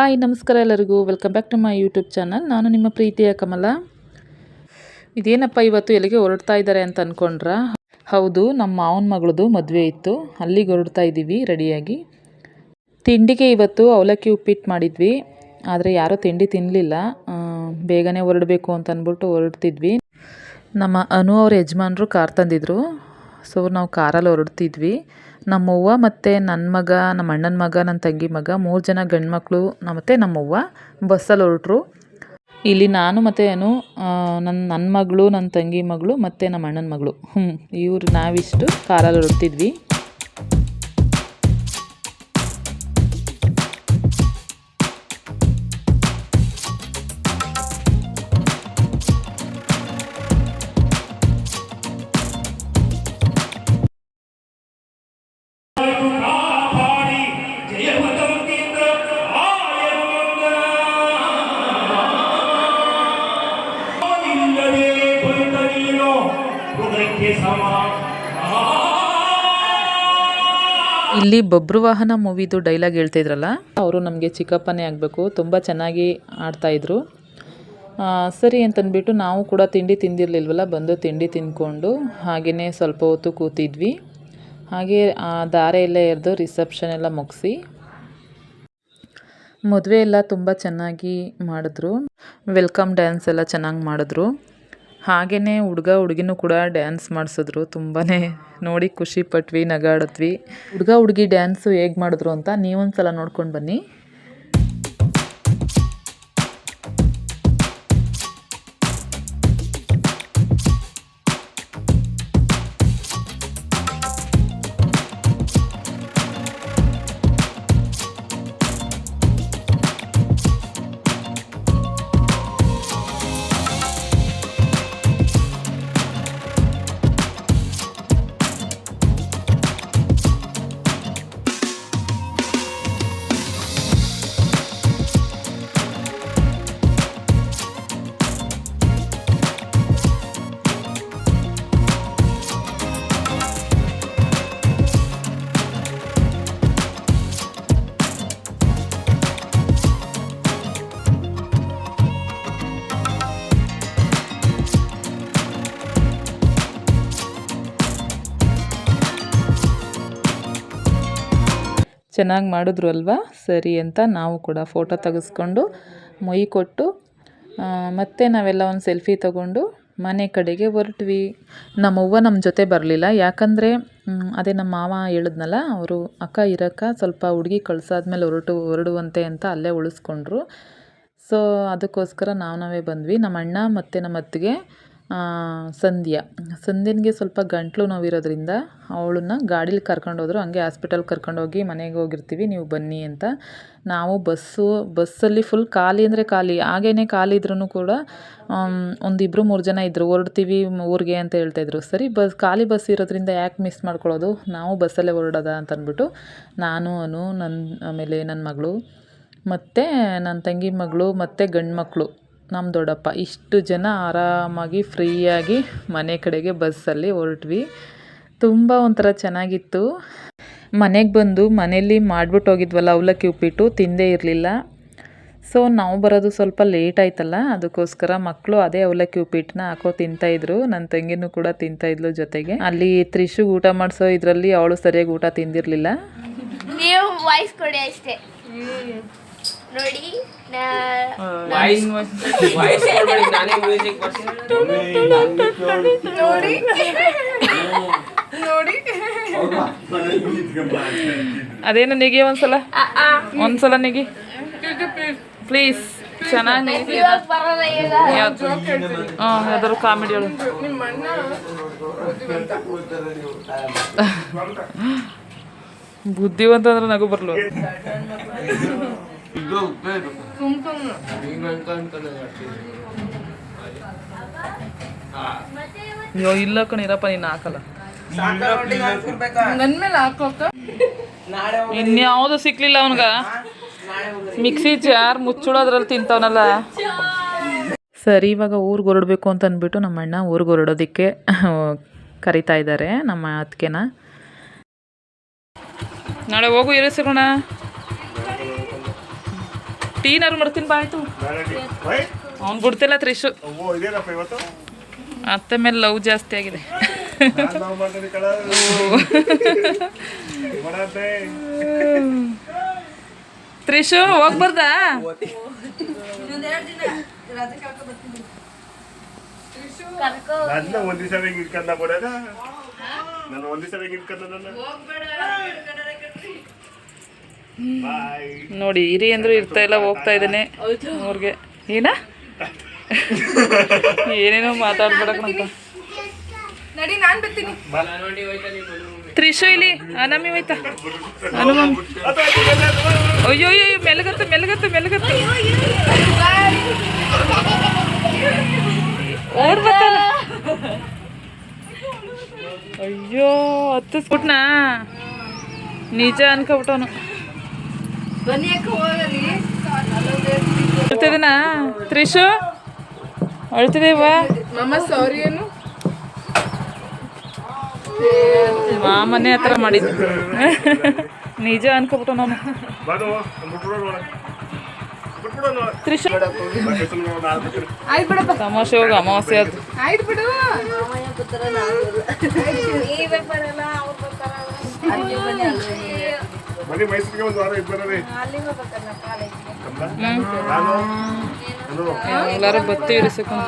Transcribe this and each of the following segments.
Hi ನಮಸ್ಕಾರ ಎಲ್ಲರಿಗೂ, welcome back to my YouTube channel. ನಾನು ನಿಮ್ಮ ಪ್ರೀತಿಯ ಕಮಲ. ಇದೇನಪ್ಪ ಇವತ್ತು ಎಲ್ಲಿಗೆ ಹೊರಡ್ತಾ ಇದ್ದಾರೆ ಅಂತ ಅಂದ್ಕೊಂಡ್ರ? ಹೌದು, ನಮ್ಮ ಮಾವನ ಮಗಳದು ಮದುವೆ ಇತ್ತು, ಅಲ್ಲಿಗೆ ಹೊರಡ್ತಾ ಇದ್ದೀವಿ ರೆಡಿಯಾಗಿ. ತಿಂಡಿಗೆ ಇವತ್ತು ಅವಲಕ್ಕಿ ಉಪ್ಪಿಟ್ಟು ಮಾಡಿದ್ವಿ, ಆದರೆ ಯಾರೂ ತಿಂಡಿ ತಿನ್ನಲಿಲ್ಲ. ಬೇಗನೆ ಹೊರಡಬೇಕು ಅಂತ ಅಂದ್ಬಿಟ್ಟು ಹೊರಡ್ತಿದ್ವಿ. ನಮ್ಮ ಅನು ಅವ್ರ ಯಜಮಾನರು ಕಾರ್ ತಂದಿದ್ರು, ಸೊ ನಾವು ಕಾರಲ್ಲಿ ಹೊರಡ್ತಿದ್ವಿ. ನಮ್ಮವ್ವ ಮತ್ತು ನನ್ನ ಮಗ, ನಮ್ಮ ಅಣ್ಣನ ಮಗ, ನನ್ನ ತಂಗಿ ಮಗ, 3 ಜನ ಗಂಡು ಮಕ್ಕಳು ಮತ್ತು ನಮ್ಮವ್ವ ಬಸ್ಸಲ್ಲಿ ಹೊರಟ್ರು. ಇಲ್ಲಿ ನಾನು ಮತ್ತು ಅನು, ನನ್ನ ಮಗಳು, ನನ್ನ ತಂಗಿ ಮಗಳು ಮತ್ತು ನಮ್ಮ ಅಣ್ಣನ ಮಗಳು, ಇವ್ರು ನಾವಿಷ್ಟು ಕಾರಲ್ಲಿ ಹೊರಡ್ತಿದ್ವಿ. ಇಲ್ಲಿ ಬಬ್ರು ವಾಹನ ಮೂವಿದು ಡೈಲಾಗ್ ಹೇಳ್ತಾಯಿದ್ರಲ್ಲ, ಅವರು ನಮಗೆ ಚಿಕ್ಕಪ್ಪನೇ ಆಗಬೇಕು, ತುಂಬ ಚೆನ್ನಾಗಿ ಆಡ್ತಾಯಿದ್ರು. ಸರಿ ಅಂತಂದ್ಬಿಟ್ಟು ನಾವು ಕೂಡ ತಿಂಡಿ ತಿಂದಿರಲಿಲ್ವಲ್ಲ, ಬಂದು ತಿಂಡಿ ತಿಂದ್ಕೊಂಡು ಹಾಗೆಯೇ ಸ್ವಲ್ಪ ಹೊತ್ತು ಕೂತಿದ್ವಿ. ಹಾಗೆ ದಾರೆ ಎಲ್ಲ ಎರೆದು ರಿಸೆಪ್ಷನ್ ಎಲ್ಲ ಮುಗಿಸಿ, ಮದುವೆ ಎಲ್ಲ ತುಂಬ ಚೆನ್ನಾಗಿ ಮಾಡಿದ್ರು. ವೆಲ್ಕಮ್ ಡ್ಯಾನ್ಸ್ ಎಲ್ಲ ಚೆನ್ನಾಗಿ ಮಾಡಿದ್ರು. ಹಾಗೆಯೇ ಹುಡುಗ ಹುಡುಗಿನೂ ಕೂಡ ಡ್ಯಾನ್ಸ್ ಮಾಡಿಸಿದ್ರು. ತುಂಬಾ ನೋಡಿ ಖುಷಿ ಪಟ್ವಿ, ನಗಾಡಿದ್ವಿ. ಹುಡುಗ ಹುಡುಗಿ ಡ್ಯಾನ್ಸು ಹೇಗೆ ಮಾಡಿದ್ರು ಅಂತ ನೀವೊಂದು ಸಲ ನೋಡ್ಕೊಂಡು ಬನ್ನಿ. ಚೆನ್ನಾಗಿ ಮಾಡಿದ್ರು ಅಲ್ವಾ? ಸರಿ ಅಂತ ನಾವು ಕೂಡ ಫೋಟೋ ತೆಗೆಸ್ಕೊಂಡು ಮೊಯ್ ಕೊಟ್ಟು ಮತ್ತೆ ನಾವೆಲ್ಲ ಒಂದು ಸೆಲ್ಫಿ ತೊಗೊಂಡು ಮನೆ ಕಡೆಗೆ ಹೊರಟ್ವಿ. ನಮ್ಮವ್ವ ನಮ್ಮ ಜೊತೆ ಬರಲಿಲ್ಲ, ಯಾಕಂದರೆ ಅದೇ ನಮ್ಮ ಮಾವ ಹೇಳಿದ್ನಲ್ಲ, ಅವರು ಅಕ್ಕ ಇರಕ್ಕ ಸ್ವಲ್ಪ ಹುಡುಗಿ ಕಳ್ಸಾದ್ಮೇಲೆ ಹೊರಡುವಂತೆ ಅಂತ ಅಲ್ಲೇ ಉಳಿಸ್ಕೊಂಡ್ರು. ಸೊ ಅದಕ್ಕೋಸ್ಕರ ನಾವೇ ಬಂದ್ವಿ. ನಮ್ಮ ಅಣ್ಣ ಮತ್ತು ನಮ್ಮ ಅತ್ತಿಗೆ ಸಂಧ್ಯನಿಗೆ ಸ್ವಲ್ಪ ಗಂಟ್ಲು ನೋವಿರೋದ್ರಿಂದ ಅವಳನ್ನ ಗಾಡೀಲಿ ಕರ್ಕೊಂಡೋದ್ರು. ಹಂಗೆ ಹಾಸ್ಪಿಟಲ್ಗೆ ಕರ್ಕೊಂಡೋಗಿ ಮನೆಗೆ ಹೋಗಿರ್ತೀವಿ, ನೀವು ಬನ್ನಿ ಅಂತ. ನಾವು ಬಸ್ಸಲ್ಲಿ ಫುಲ್ ಖಾಲಿ ಅಂದರೆ ಖಾಲಿ, ಹಾಗೇ ಖಾಲಿ ಇದ್ರೂ ಕೂಡ ಒಂದು 2-3 ಜನ ಇದ್ದರು. ಹೊರಡ್ತೀವಿ ಊರಿಗೆ ಅಂತ ಹೇಳ್ತಾಯಿದ್ರು. ಸರಿ, ಖಾಲಿ ಬಸ್ ಇರೋದ್ರಿಂದ ಯಾಕೆ ಮಿಸ್ ಮಾಡ್ಕೊಳ್ಳೋದು, ನಾವು ಬಸ್ಸಲ್ಲೇ ಹೊರಡೋದ ಅಂತ ಅಂದ್ಬಿಟ್ಟು ನಾನು ಆಮೇಲೆ ನನ್ನ ಮಗಳು ಮತ್ತು ನನ್ನ ತಂಗಿ ಮಗಳು ಮತ್ತು ಗಂಡು ಮಕ್ಕಳು, ನಮ್ಮ ದೊಡ್ಡಪ್ಪ, ಇಷ್ಟು ಜನ ಆರಾಮಾಗಿ ಫ್ರೀಯಾಗಿ ಮನೆ ಕಡೆಗೆ ಬಸ್ಸಲ್ಲಿ ಹೊರಟ್ವಿ. ತುಂಬ ಒಂಥರ ಚೆನ್ನಾಗಿತ್ತು. ಮನೆಗೆ ಬಂದು ಮನೇಲಿ ಮಾಡ್ಬಿಟ್ಟು ಹೋಗಿದ್ವಲ್ಲ ಅವಲಕ್ಕಿ ಉಪ್ಪಿಟ್ಟು, ತಿಂದೇ ಇರಲಿಲ್ಲ. ಸೊ ನಾವು ಬರೋದು ಸ್ವಲ್ಪ ಲೇಟ್ ಆಯ್ತಲ್ಲ, ಅದಕ್ಕೋಸ್ಕರ ಮಕ್ಕಳು ಅದೇ ಅವಲಕ್ಕಿ ಉಪ್ಪಿಟ್ಟನ್ನ ಹಾಕೋ ತಿಂತಾಯಿದ್ರು. ನನ್ನ ತಂಗಿನೂ ಕೂಡ ತಿಂತಾಯಿದ್ಲು ಜೊತೆಗೆ. ಅಲ್ಲಿ ತ್ರಿಷು ಊಟ ಮಾಡಿಸೋ ಇದರಲ್ಲಿ ಅವಳು ಸರಿಯಾಗಿ ಊಟ ತಿಂದಿರಲಿಲ್ಲ. ನೀವು ವಾಯ್ಸ್ ಕೊಡಿ ಅಷ್ಟೇ ನೋಡಿ. ಅದೇನು ನೆಗಿ ಒಂದ್ಸಲ ನೆಗಿ ಪ್ಲೀಸ್. ಚೆನ್ನಾಗಿ ಯಾವ್ದಾದ್ರು ಕಾಮಿಡಿ ಹೇಳು. ಬುದ್ಧಿವಂತ ಅಂದ್ರೆ ನಗು ಬರ್ಲು. ಅಯ್ಯೋ ಇಲ್ಲ ಕಣಿರಪ್ಪ, ನೀನು ಹಾಕಲ್ಲ. ಇನ್ಯಾವುದು ಸಿಕ್ಲಿಲ್ಲ ಅವನ್ಗ. ಮಿಕ್ಸಿ ಜಾರ್ ಮುಚ್ಚಳೋದ್ರಲ್ಲಿ ತಿಂತವನಲ್ಲ. ಸರಿ, ಇವಾಗ ಊರಿಗೆ ಹೊರಡಬೇಕು ಅಂತ ಅಂದ್ಬಿಟ್ಟು ನಮ್ಮ ಅಣ್ಣ ಊರಿಗೆ ಹೊರಡೋದಕ್ಕೆ ಕರಿತಾ ಇದ್ದಾರೆ ನಮ್ಮ ಅತ್ತಿಗೆನ. ನಾಳೆ ಹೋಗು ಇರಿಸಿರೋಣ. ಟೀನಾರು ಮಾಡ್ತೀನಿ ಬಾ ಆಯಿತು. ಅವ್ನು ಬಿಡ್ತಿಲ್ಲ ತ್ರಿಶು. ಅತ್ತೆ ಮೇಲೆ ಲವ್ ಜಾಸ್ತಿ ಆಗಿದೆ. ತ್ರಿಶು ಹೋಗ್ಬಾರ್ದಾ? ನೋಡಿ ಇರಿ ಅಂದ್ರು ಇರ್ತಾ ಇಲ್ಲ, ಹೋಗ್ತಾ ಇದ್ದಾನೆ ಅವ್ರಿಗೆ. ಏನ ಏನೇನೋ ಮಾತಾಡ್ಬೇಡಕ್ಕಂತ. ನಡಿ ನಾನು ಬರ್ತೀನಿ. ತ್ರಿಶು ಇಲ್ಲಿ ಅನಮಿ ಹೋಯ್ತಾ? ಅಯ್ಯೋ ಅಯ್ಯೋ ಮೆಲ್ಗತ್ತೆ ಮೆಲ್ಗತ್ತೆ ಮೆಲ್ಗತ್ತೆ ಓಡ್ ಬರ್ತಾನ. ಅಯ್ಯೋ ಹತ್ತಿಸ್ಬಿಟ್ನಾ? ನಿಜ ಅನ್ಕೊಬಿಟ್ಟವನು. ಅಳ್ತಿದ್ದೀನಾ ತ್ರಿಶು? ಅಳ್ತಿದ್ದೀವಾ? ಸಾರಿ ಏನು ಮಾಮನೆ ಆ ಥರ ಮಾಡಿದ್ದು. ನಿಜ ಅನ್ಕೊಬಿಟ್ಟು ನಾನು. ತ್ರಿಶು ತಮಾಷೆ ಹೋಗಿ ಅಮಾವಾಸ್ಯೆ ಅದು. ಆಯ್ತು ಬಿಡು. ಎಲ್ಲಾರು ಬತ್ತಿ ಇರಿಸಿಕೊಂಡು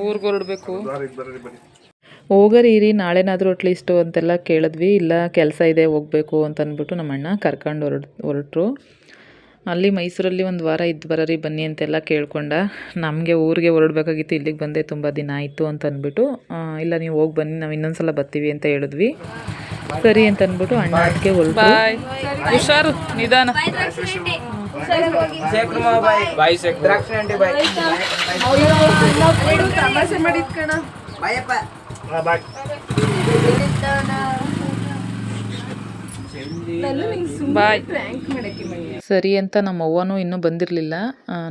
ಊರಿಗೆ ಹೊರಡ್ಬೇಕು. ಹೋಗರಿ ಇರಿ ನಾಳೆನಾದರೂ ಅಟ್ಲೀಸ್ಟು ಅಂತೆಲ್ಲ ಕೇಳಿದ್ವಿ. ಇಲ್ಲ ಕೆಲಸ ಇದೆ ಹೋಗಬೇಕು ಅಂತ ಅಂದ್ಬಿಟ್ಟು ನಮ್ಮ ಅಣ್ಣ ಕರ್ಕೊಂಡು ಹೊರಟ್ರು. ಅಲ್ಲಿ ಮೈಸೂರಲ್ಲಿ ಒಂದು ವಾರ ಇದ್ದು ಬರೋರಿ ಬನ್ನಿ ಅಂತೆಲ್ಲ ಕೇಳ್ಕೊಂಡ. ನಮಗೆ ಊರಿಗೆ ಹೊರಡ್ಬೇಕಾಗಿತ್ತು, ಇಲ್ಲಿಗೆ ಬಂದೆ ತುಂಬ ದಿನ ಆಯಿತು ಅಂತ ಅಂದ್ಬಿಟ್ಟು ಇಲ್ಲ ನೀವು ಹೋಗಿ ಬನ್ನಿ ನಾವು ಇನ್ನೊಂದು ಸಲ ಬರ್ತೀವಿ ಅಂತ ಹೇಳಿದ್ವಿ. ಸರಿ ಅಂತ ಅಂದ್ಬಿಟ್ಟು ಅಣ್ಣ ಅದಕ್ಕೆ ಹೊರಟು. ಬಾಯ್, ಹುಷಾರು, ನಿಧಾನ. ತಮಾಷೆ ಮಾಡಿದ್ ಕಣ. ಬಾಯ್. ಸರಿ ಅಂತ ನಮ್ಮ ಅವ್ವನೂ ಇನ್ನೂ ಬಂದಿರಲಿಲ್ಲ,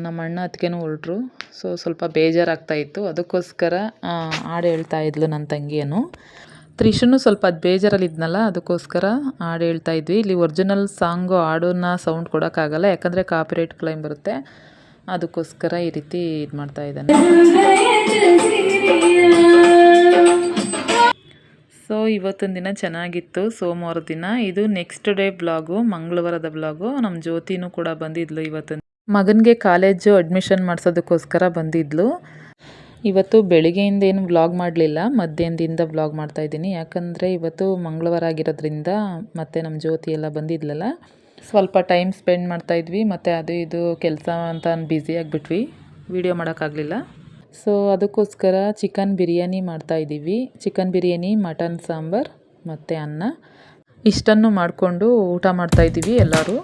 ನಮ್ಮ ಅಣ್ಣ ಅದಕ್ಕೇನು ಹೊರಟ್ರು. ಸ್ವಲ್ಪ ಬೇಜಾರಾಗ್ತಾಯಿತ್ತು, ಅದಕ್ಕೋಸ್ಕರ ಹಾಡು ಹೇಳ್ತಾ ಇದ್ಲು ನನ್ನ ತಂಗಿಯನು. ತ್ರಿಶುನು ಸ್ವಲ್ಪ ಅದು ಬೇಜಾರಲ್ಲಿದ್ನಲ್ಲ, ಅದಕ್ಕೋಸ್ಕರ ಹಾಡು ಹೇಳ್ತಾ ಇದ್ವಿ. ಇಲ್ಲಿ ಒರಿಜಿನಲ್ ಸಾಂಗು ಹಾಡನ್ನ ಸೌಂಡ್ ಕೊಡೋಕ್ಕಾಗಲ್ಲ, ಯಾಕಂದರೆ ಕಾಪಿರೈಟ್ ಕ್ಲೈಮ್ ಬರುತ್ತೆ. ಅದಕ್ಕೋಸ್ಕರ ಈ ರೀತಿ ಇದು ಮಾಡ್ತಾ ಇದ್ದಾನೆ. ಸೊ ಇವತ್ತಿನ ದಿನ ಚೆನ್ನಾಗಿತ್ತು, ಸೋಮವಾರದ ದಿನ. ಇದು ನೆಕ್ಸ್ಟ್ ಡೇ ಬ್ಲಾಗು, ಮಂಗಳವಾರದ ಬ್ಲಾಗು. ನಮ್ಮ ಜ್ಯೋತಿನೂ ಕೂಡ ಬಂದಿದ್ಲು ಇವತ್ತು. ಮಗನಿಗೆ ಕಾಲೇಜು ಅಡ್ಮಿಷನ್ ಮಾಡಿಸೋದಕ್ಕೋಸ್ಕರ ಬಂದಿದ್ಲು. ಇವತ್ತು ಬೆಳಿಗ್ಗೆಯಿಂದ ಏನು ವ್ಲಾಗ್ ಮಾಡಲಿಲ್ಲ, ಮಧ್ಯಾಹ್ನದಿಂದ ವ್ಲಾಗ್ ಮಾಡ್ತಾಯಿದ್ದೀನಿ. ಯಾಕಂದರೆ ಇವತ್ತು ಮಂಗಳವಾರ ಆಗಿರೋದ್ರಿಂದ ಮತ್ತು ನಮ್ಮ ಜ್ಯೋತಿ ಎಲ್ಲ ಬಂದಿದ್ಲಲ್ಲ, ಸ್ವಲ್ಪ ಟೈಮ್ ಸ್ಪೆಂಡ್ ಮಾಡ್ತಾಯಿದ್ವಿ. ಮತ್ತು ಅದು ಇದು ಕೆಲಸ ಅಂತ ಬ್ಯುಸಿ ಆಗಿಬಿಟ್ವಿ, ವೀಡಿಯೋ ಮಾಡೋಕ್ಕಾಗಲಿಲ್ಲ. ಸೊ ಅದಕ್ಕೋಸ್ಕರ ಚಿಕನ್ ಬಿರಿಯಾನಿ ಮಾಡ್ತಾಯಿದ್ದೀವಿ. ಚಿಕನ್ ಬಿರಿಯಾನಿ, ಮಟನ್ ಸಾಂಬಾರು ಮತ್ತು ಅನ್ನ ಇಷ್ಟನ್ನು ಮಾಡಿಕೊಂಡು ಊಟ ಮಾಡ್ತಾಯಿದ್ದೀವಿ ಎಲ್ಲರೂ.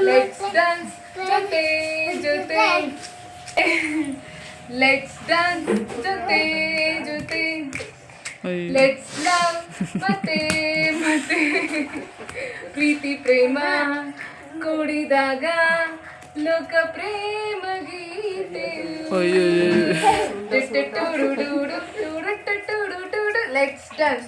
Let's dance, jote, jote. Let's dance, jote, jote. Let's love, mate, mate. ಪ್ರೀತಿ ಪ್ರೇಮ ಕೂಡಿದಾಗ ಲೋಕ ಪ್ರೇಮ ಗೀತೆ. Let's dance.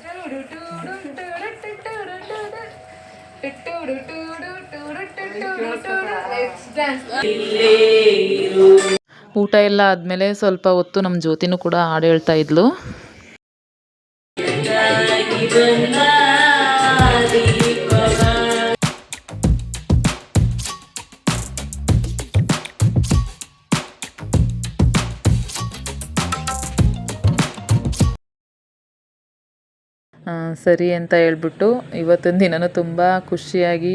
ಊಟ ಎಲ್ಲ ಆದಮೇಲೆ ಸ್ವಲ್ಪ ಹೊತ್ತು ನಮ್ಮ ಜ್ಯೋತಿನೂ ಕೂಡ ಹಾಡು ಹೇಳ್ತಾ ಇದ್ಲು. ಸರಿ ಅಂತ ಹೇಳ್ಬಿಟ್ಟು ಇವತ್ತಿನ ದಿನನೂ ತುಂಬ ಖುಷಿಯಾಗಿ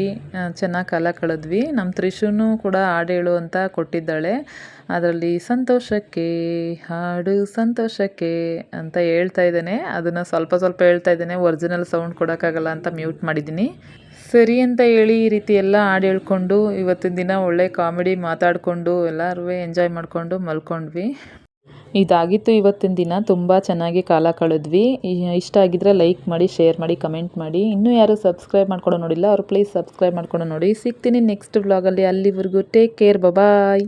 ಚೆನ್ನಾಗಿ ಕಾಲ ಕಳೆದ್ವಿ. ನಮ್ಮ ತ್ರಿಶುನೂ ಕೂಡ ಹಾಡು ಹೇಳು ಅಂತ ಕೊಟ್ಟಿದ್ದಾಳೆ. ಅದರಲ್ಲಿ ಸಂತೋಷಕ್ಕೆ ಹಾಡು ಸಂತೋಷಕ್ಕೆ ಅಂತ ಹೇಳ್ತಾ ಇದ್ದೇನೆ. ಅದನ್ನು ಸ್ವಲ್ಪ ಸ್ವಲ್ಪ ಹೇಳ್ತಾ ಇದ್ದೇನೆ, ಒರಿಜಿನಲ್ ಸೌಂಡ್ ಕೊಡೋಕ್ಕಾಗಲ್ಲ ಅಂತ ಮ್ಯೂಟ್ ಮಾಡಿದ್ದೀನಿ. ಸರಿ ಅಂತ ಹೇಳಿ ಈ ರೀತಿ ಎಲ್ಲ ಹಾಡು ಹೇಳ್ಕೊಂಡು ಇವತ್ತಿನ ದಿನ ಒಳ್ಳೆ ಕಾಮಿಡಿ ಮಾತಾಡಿಕೊಂಡು ಎಲ್ಲರೂ ಎಂಜಾಯ್ ಮಾಡಿಕೊಂಡು ಮಲ್ಕೊಂಡ್ವಿ. ಇದಾಗಿತ್ತು ಇವತ್ತಿನ ದಿನ. ತುಂಬ ಚೆನ್ನಾಗಿ ಕಾಲ ಕಳೆದ್ವಿ. ಇಷ್ಟ ಆಗಿದ್ರೆ ಲೈಕ್ ಮಾಡಿ, ಶೇರ್ ಮಾಡಿ, ಕಮೆಂಟ್ ಮಾಡಿ. ಇನ್ನೂ ಯಾರು ಸಬ್ಸ್ಕ್ರೈಬ್ ಮಾಡ್ಕೊಂಡು ನೋಡಿಲ್ಲ ಅವರು ಪ್ಲೀಸ್ ಸಬ್ಸ್ಕ್ರೈಬ್ ಮಾಡ್ಕೊಂಡು ನೋಡಿ. ಸಿಗ್ತೀನಿ ನೆಕ್ಸ್ಟ್ ವ್ಲಾಗಲ್ಲಿ. ಅಲ್ಲಿವರೆಗೂ ಟೇಕ್ ಕೇರ್, ಬಾಯ್.